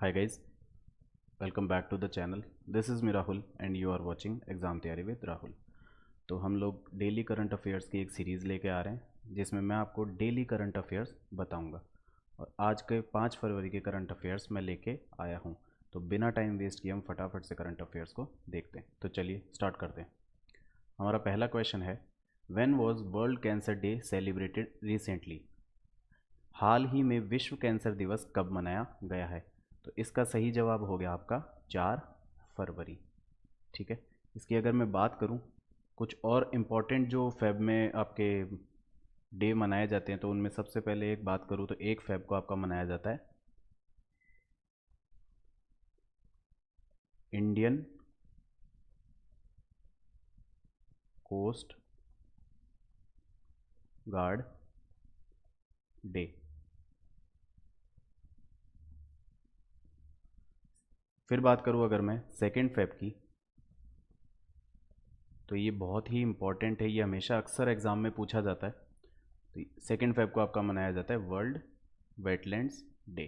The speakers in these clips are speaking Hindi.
Hi guys, welcome back to the channel. This is me Rahul and you are watching Exam तैयारी with Rahul. तो हम लोग डेली करंट अफेयर्स की एक सीरीज़ लेके आ रहे हैं जिसमें मैं आपको डेली करंट अफेयर्स बताऊंगा और आज के 5 फरवरी के करंट अफेयर्स मैं लेके आया हूं। तो बिना टाइम वेस्ट किए हम फटाफट से करंट अफेयर्स को देखते हैं। तो चलिए स्टार्ट करते हैं। हमारा पहला क्वेश्चन है, when was World Cancer Day celebrated recently? हाल ही में विश्व कैंसर दिवस कब मनाया गया है? तो इसका सही जवाब हो गया आपका 4 फरवरी। ठीक है, इसकी अगर मैं बात करूं कुछ और इम्पॉर्टेंट जो फेब में आपके डे मनाए जाते हैं तो उनमें सबसे पहले एक बात करूं तो 1 फेब को आपका मनाया जाता है इंडियन कोस्ट गार्ड डे। फिर बात करूं अगर मैं 2 फेब की, तो ये बहुत ही इम्पॉर्टेंट है, ये हमेशा अक्सर एग्ज़ाम में पूछा जाता है। तो 2 फेब को आपका मनाया जाता है वर्ल्ड वेटलैंड्स डे।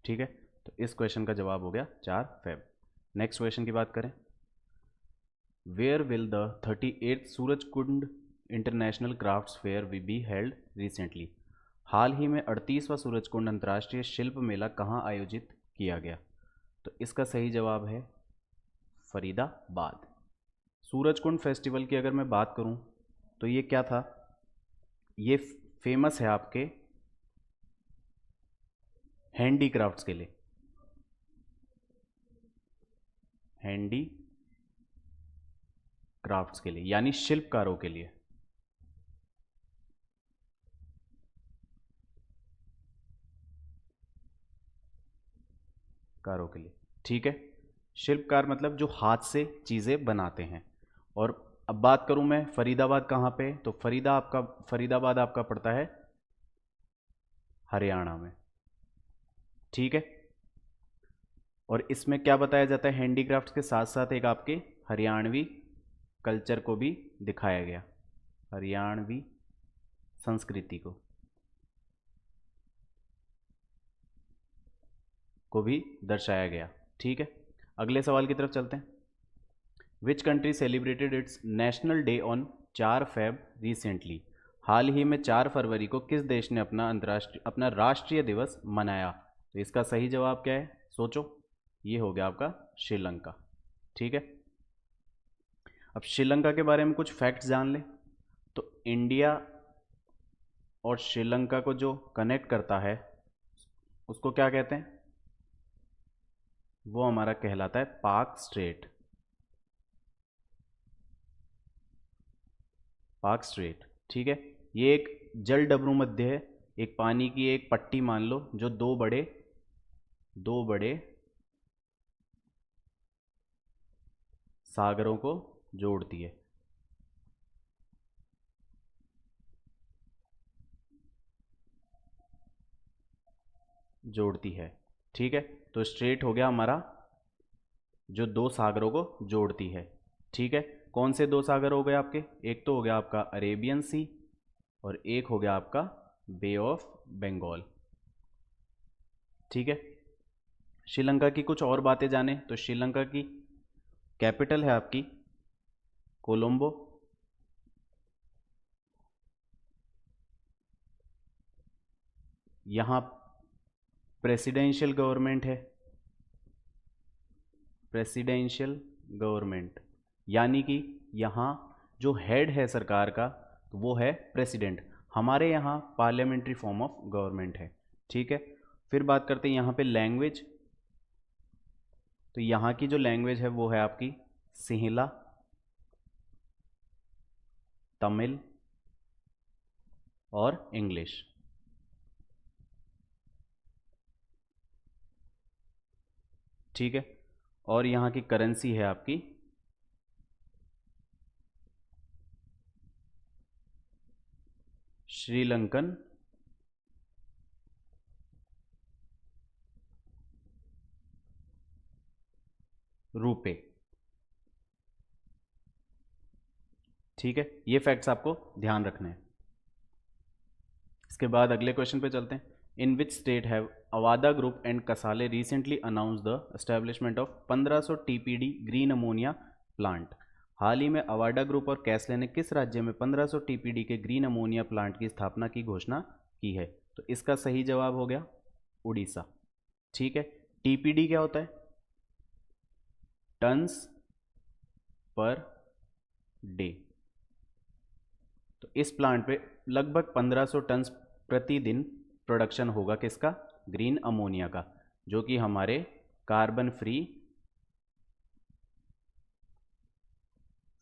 ठीक है, तो इस क्वेश्चन का जवाब हो गया 4 फेब। नेक्स्ट क्वेश्चन की बात करें, where will the 38th Suraj Kund international crafts fair be held recently? हाल ही में 38वां सूरज कुंड अंतर्राष्ट्रीय शिल्प मेला कहाँ आयोजित किया गया? तो इसका सही जवाब है फरीदाबाद। सूरज कुंड फेस्टिवल की अगर मैं बात करूं तो ये क्या था, ये फेमस है आपके हैंडीक्राफ्ट्स के लिए, हैंडी क्राफ्ट्स के लिए यानी शिल्पकारों के लिए। कारों के लिए, ठीक है। शिल्पकार मतलब जो हाथ से चीज़ें बनाते हैं। और अब बात करूं मैं फरीदाबाद कहाँ पे, तो फरीदाबाद आपका पड़ता है हरियाणा में। ठीक है, और इसमें क्या बताया जाता है, हैंडीक्राफ्ट्स के साथ साथ एक आपके हरियाणवी कल्चर को भी दिखाया गया, हरियाणवी संस्कृति को भी दर्शाया गया। ठीक है, अगले सवाल की तरफ चलते हैं। Which country celebrated its national day on 4 Feb recently? हाल ही में 4 फरवरी को किस देश ने अपना राष्ट्रीय दिवस मनाया? तो इसका सही जवाब क्या है, सोचो। ये हो गया आपका श्रीलंका। ठीक है, अब श्रीलंका के बारे में कुछ फैक्ट्स जान लें। तो इंडिया और श्रीलंका को जो कनेक्ट करता है उसको क्या कहते हैं, वो हमारा कहलाता है पाक स्ट्रेट। पाक स्ट्रेट, ठीक है। ये एक जल डमरू मध्य है, एक पानी की एक पट्टी मान लो जो दो बड़े सागरों को जोड़ती है। ठीक है, तो स्ट्रेट हो गया हमारा जो 2 सागरों को जोड़ती है। ठीक है, कौन से 2 सागर हो गए आपके, एक तो हो गया आपका अरेबियन सी और एक हो गया आपका बे ऑफ बंगाल। ठीक है, श्रीलंका की कुछ और बातें जाने तो श्रीलंका की कैपिटल है आपकी कोलंबो। यहाँ प्रेसिडेंशियल गवर्नमेंट है, प्रेसिडेंशियल गवर्नमेंट यानी कि यहाँ जो हेड है सरकार का तो वो है प्रेसिडेंट। हमारे यहाँ पार्लियामेंट्री फॉर्म ऑफ गवर्नमेंट है। ठीक है, फिर बात करते हैं यहाँ पे लैंग्वेज। तो यहाँ की जो लैंग्वेज है वो है आपकी सिंहला, तमिल और इंग्लिश। ठीक है, और यहाँ की करेंसी है आपकी श्रीलंकन रुपए। ठीक है, ये फैक्ट्स आपको ध्यान रखने हैं। इसके बाद अगले क्वेश्चन पे चलते हैं। In which state have Avaada group and Casale recently announce the establishment of 1500 TPD green ammonia plant. हाल ही में अवाडा ग्रुप और कैसले ने किस राज्य में 1500 टीपीडी के ग्रीन अमोनिया प्लांट की स्थापना की घोषणा की है? तो इसका सही जवाब हो गया उड़ीसा। ठीक है, टीपीडी क्या होता है? Turns per day. तो इस प्लांट पे लगभग 1500 टन प्रतिदिन प्रोडक्शन होगा किसका? ग्रीन अमोनिया का, जो कि हमारे कार्बन फ्री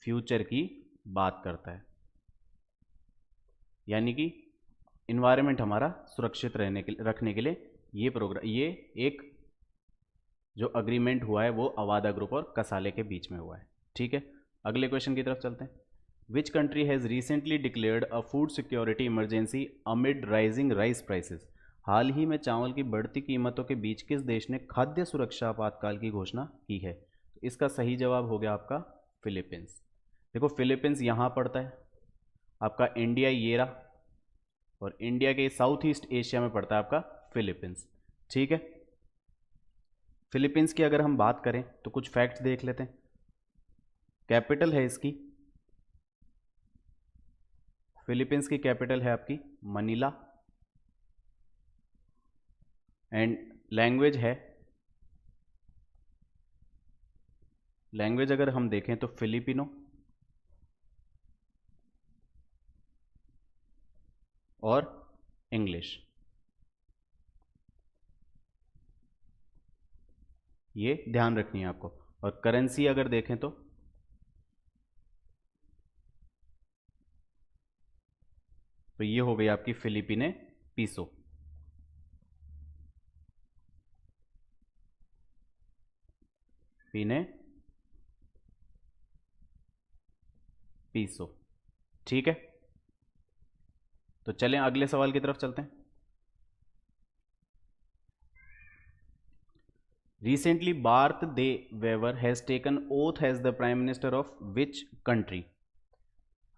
फ्यूचर की बात करता है। यानी कि इन्वायरमेंट हमारा सुरक्षित रखने के लिए ये एक जो अग्रीमेंट हुआ है वो अवादा ग्रुप और कसाले के बीच में हुआ है। ठीक है, अगले क्वेश्चन की तरफ चलते हैं। Which country has recently declared a food security emergency amid rising rice prices. हाल ही में चावल की बढ़ती कीमतों के बीच किस देश ने खाद्य सुरक्षा आपातकाल की घोषणा की है? तो इसका सही जवाब हो गया आपका फिलीपींस। देखो फिलीपींस यहाँ पड़ता है, आपका इंडिया ये रहा, और इंडिया के साउथ ईस्ट एशिया में पड़ता है आपका फिलीपींस। ठीक है, फिलीपींस की अगर हम बात करें तो कुछ फैक्ट्स देख लेते हैं। कैपिटल है इसकी, फिलीपींस की कैपिटल है आपकी मनीला, एंड लैंग्वेज अगर हम देखें तो फिलिपिनो और इंग्लिश, ये ध्यान रखनी है आपको। और करेंसी अगर देखें तो ये हो गई आपकी फिलिपिने पीसो। पीने पीसो। ठीक है, तो चलें अगले सवाल की तरफ चलते हैं। Recently Bart De Wever has taken oath as the prime minister of which country.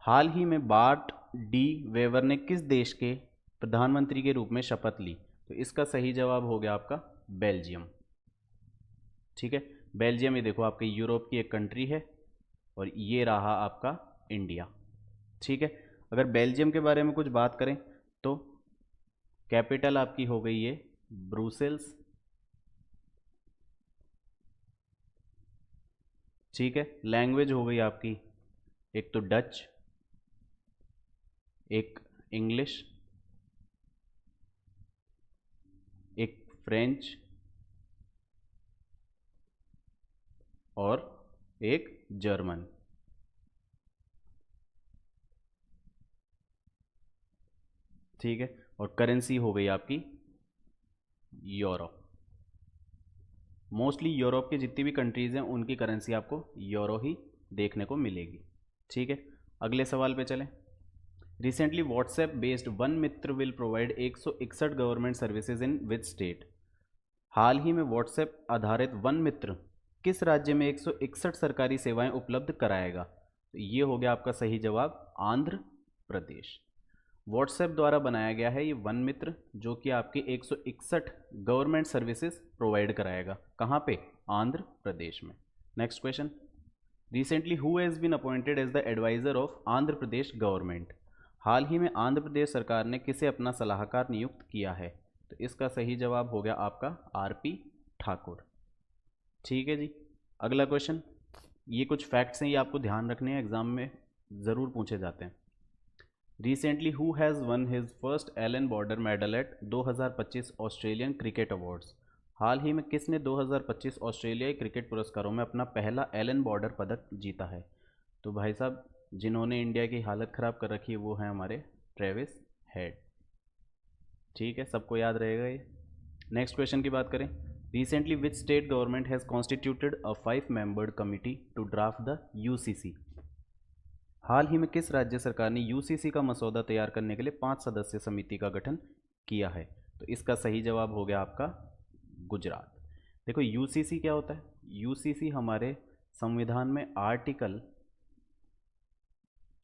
हाल ही में बार्ट डी वेवर ने किस देश के प्रधानमंत्री के रूप में शपथ ली? तो इसका सही जवाब हो गया आपका बेल्जियम। ठीक है, बेल्जियम ये देखो आपके यूरोप की एक कंट्री है, और ये रहा आपका इंडिया। ठीक है, अगर बेल्जियम के बारे में कुछ बात करें तो कैपिटल आपकी हो गई है ब्रुसेल्स। ठीक है, लैंग्वेज हो गई आपकी एक तो डच, एक इंग्लिश, एक फ्रेंच, और एक जर्मन। ठीक है, और करेंसी हो गई आपकी यूरो। मोस्टली यूरोप की जितनी भी कंट्रीज़ हैं उनकी करेंसी आपको यूरो ही देखने को मिलेगी। ठीक है, अगले सवाल पे चलें। रिसेंटली व्हाट्सएप बेस्ड वन Mitra will provide 161 government services in which state. हाल ही में व्हाट्सएप आधारित वन मित्र किस राज्य में 161 सरकारी सेवाएं उपलब्ध कराएगा? तो ये हो गया आपका सही जवाब आंध्र प्रदेश। व्हाट्सएप द्वारा बनाया गया है ये वन मित्र, जो कि आपकी 161 गवर्नमेंट सर्विसेज प्रोवाइड कराएगा। कहाँ पे? आंध्र प्रदेश में। Next question. Recently who has been appointed as the advisor of Andhra Pradesh government. हाल ही में आंध्र प्रदेश सरकार ने किसे अपना सलाहकार नियुक्त किया है? तो इसका सही जवाब हो गया आपका आरपी ठाकुर। ठीक है जी, अगला क्वेश्चन। ये कुछ फैक्ट्स हैं, ये आपको ध्यान रखने हैं, एग्जाम में ज़रूर पूछे जाते हैं। Recently who has won his first Allan Border Medal at 2025 Australian Cricket Awards. हाल ही में किसने 2025 ऑस्ट्रेलियाई क्रिकेट पुरस्कारों में अपना पहला एलन बॉर्डर पदक जीता है? तो भाई साहब, जिन्होंने इंडिया की हालत ख़राब कर रखी है वो हैं हमारे ट्रेविस हेड। ठीक है, सबको याद रहेगा ये। नेक्स्ट क्वेश्चन की बात करें। Recently which state government has constituted a 5 membered committee to draft the UCC. हाल ही में किस राज्य सरकार ने यूसीसी का मसौदा तैयार करने के लिए 5 सदस्य समिति का गठन किया है? तो इसका सही जवाब हो गया आपका गुजरात। देखो यूसीसी क्या होता है? यूसीसी हमारे संविधान में आर्टिकल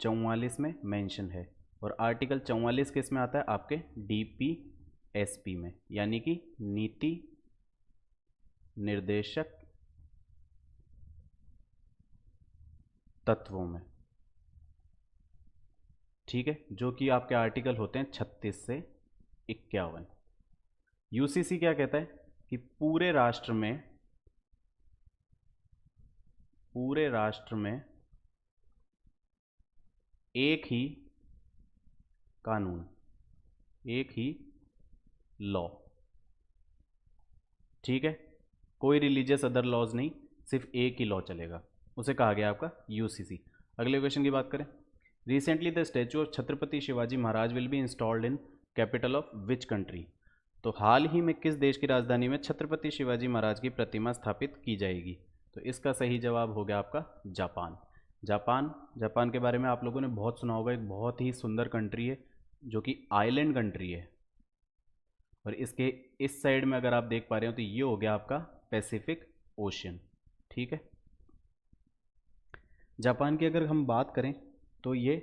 44 में मेंशन है, और आर्टिकल 44 किस में आता है आपके DPSP में, यानी कि नीति निर्देशक तत्वों में, ठीक है, जो कि आपके आर्टिकल होते हैं 36 से 51। यूसीसी क्या कहता है कि पूरे राष्ट्र में एक ही कानून, एक ही लॉ, ठीक है, कोई रिलीजियस अदर लॉज नहीं, सिर्फ एक ही लॉ चलेगा, उसे कहा गया आपका यूसीसी। अगले क्वेश्चन की बात करें, recently the statue of Chhatrapati Shivaji Maharaj will be installed in capital of which country. तो हाल ही में किस देश की राजधानी में छत्रपति शिवाजी महाराज की प्रतिमा स्थापित की जाएगी। तो इसका सही जवाब हो गया आपका जापान। जापान के बारे में आप लोगों ने बहुत सुना होगा, एक बहुत ही सुंदर कंट्री है जो कि आइलैंड कंट्री है, और इसके इस साइड में अगर आप देख पा रहे हो तो ये हो गया आपका पैसिफिक ओशियन, ठीक है। जापान की अगर हम बात करें तो ये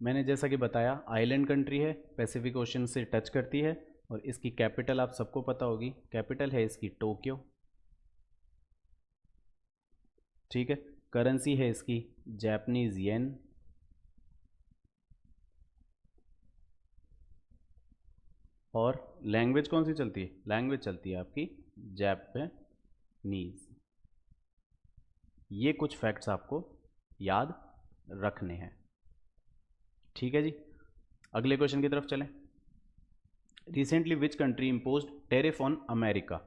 मैंने जैसा कि बताया आइलैंड कंट्री है, पैसिफिक ओशन से टच करती है, और इसकी कैपिटल आप सबको पता होगी, कैपिटल है इसकी टोक्यो, ठीक है। करेंसी है इसकी जापानीज येन, और लैंग्वेज कौन सी चलती है, लैंग्वेज चलती है आपकी जापानीज। ये कुछ फैक्ट्स आपको याद रखने हैं, ठीक है जी। अगले क्वेश्चन की तरफ चलें। Recently which country imposed tariff on America.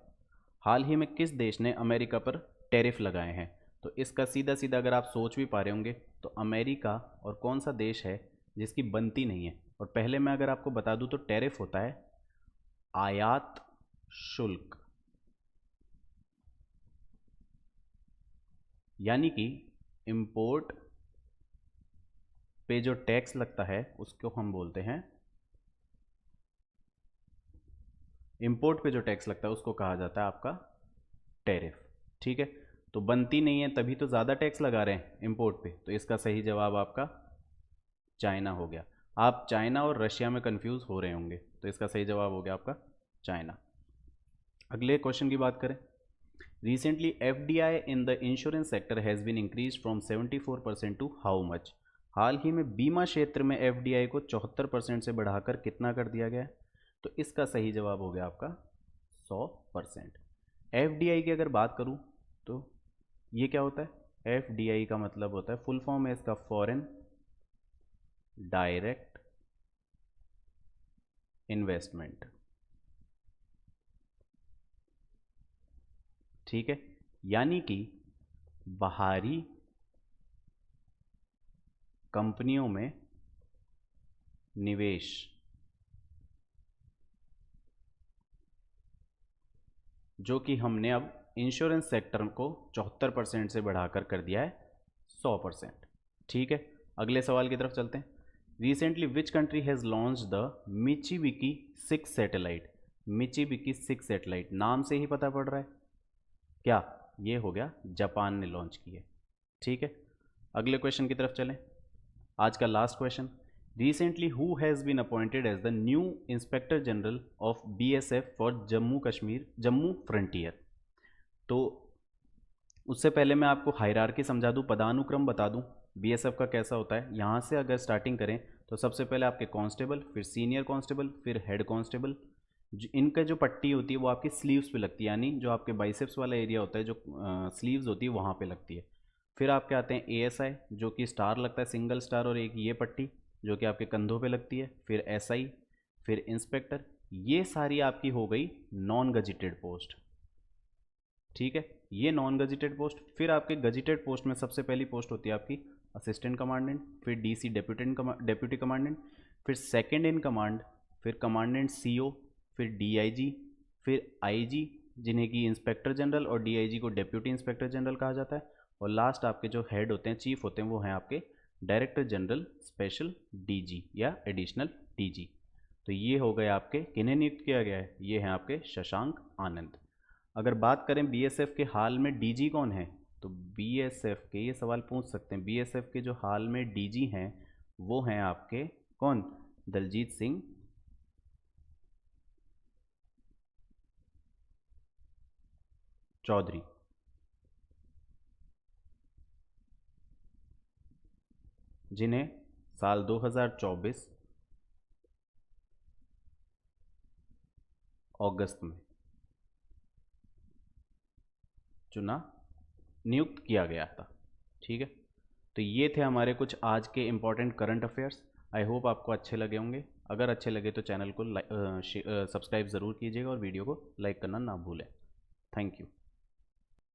हाल ही में किस देश ने अमेरिका पर टैरिफ लगाए हैं। तो इसका सीधा सीधा अगर आप सोच भी पा रहे होंगे तो अमेरिका और कौन सा देश है जिसकी बनती नहीं है। और पहले मैं अगर आपको बता दूं तो टैरिफ होता है आयात शुल्क, यानी कि इंपोर्ट पे जो टैक्स लगता है उसको हम बोलते हैं, इंपोर्ट पे जो टैक्स लगता है उसको कहा जाता है आपका टैरिफ, ठीक है। तो बनती नहीं है तभी तो ज़्यादा टैक्स लगा रहे हैं इंपोर्ट पे, तो इसका सही जवाब आपका चाइना हो गया। आप चाइना और रशिया में कंफ्यूज हो रहे होंगे, तो इसका सही जवाब हो गया आपका चाइना। अगले क्वेश्चन की बात करें। Recently FDI in the insurance sector has been increase from 74% to how much. हाल ही में बीमा क्षेत्र में FDI को 74% से बढ़ाकर कितना कर दिया गया है। तो इसका सही जवाब हो गया आपका 100%। FDI की अगर बात करूं तो ये क्या होता है, FDI का मतलब होता है, फुल फॉर्म है इसका फॉरेन डायरेक्ट इन्वेस्टमेंट, ठीक है, यानी कि बाहरी कंपनियों में निवेश, जो कि हमने अब इंश्योरेंस सेक्टर को 74% से बढ़ाकर कर दिया है 100%, ठीक है। अगले सवाल की तरफ चलते हैं। Recently which country has launch the Michibiki 6 satellite. Michibiki 6 satellite नाम से ही पता पड़ रहा है क्या, ये हो गया जापान ने लॉन्च की है, ठीक है। अगले क्वेश्चन की तरफ चलें। आज का last question. Recently who has been appointed as the new inspector general of BSF for Jammu frontier. तो उससे पहले मैं आपको हायरार्की समझा दूं, पदानुक्रम बता दूं BSF का कैसा होता है। यहाँ से अगर स्टार्टिंग करें तो सबसे पहले आपके कांस्टेबल, फिर सीनियर कांस्टेबल, फिर हेड कांस्टेबल। इनका जो पट्टी होती है वो आपकी स्लीव्स पे लगती है, यानी जो आपके बाइसेप्स वाला एरिया होता है, जो स्लीव्स होती है वहाँ पे लगती है। फिर आपके आते हैं ASI जो कि स्टार लगता है, सिंगल स्टार, और एक ये पट्टी जो कि आपके कंधों पे लगती है। फिर SI, फिर इंस्पेक्टर। ये सारी आपकी हो गई नॉन गजिटेड पोस्ट, ठीक है, ये नॉन गजिटेड पोस्ट। फिर आपके गजिटेड पोस्ट में सबसे पहली पोस्ट होती है आपकी असिस्टेंट कमांडेंट, फिर DC डेप्यूटी कमांडेंट, फिर सेकंड इन कमांड, फिर कमांडेंट CO, फिर DIG, फिर IG जिन्हें कि इंस्पेक्टर जनरल, और DIG को डेप्यूटी इंस्पेक्टर जनरल कहा जाता है। और लास्ट आपके जो हेड होते हैं, चीफ होते हैं, वो हैं आपके डायरेक्टर जनरल स्पेशल DG या एडिशनल DG। तो ये हो गए आपके, किन्हें नियुक्त किया गया है, ये हैं आपके शशांक आनंद। अगर बात करें BSF के हाल में DG कौन है, तो BSF के, ये सवाल पूछ सकते हैं, BSF के जो हाल में DG हैं वो हैं आपके कौन, दलजीत सिंह चौधरी। जिन्हें साल 2024 अगस्त में चुना नियुक्त किया गया था। ठीक है, तो ये थे हमारे कुछ आज के important current affairs. I hope आपको अच्छे लगे होंगे। अगर अच्छे लगे तो चैनल को सब्सक्राइब ज़रूर कीजिएगा और वीडियो को लाइक करना ना भूलें। Thank you.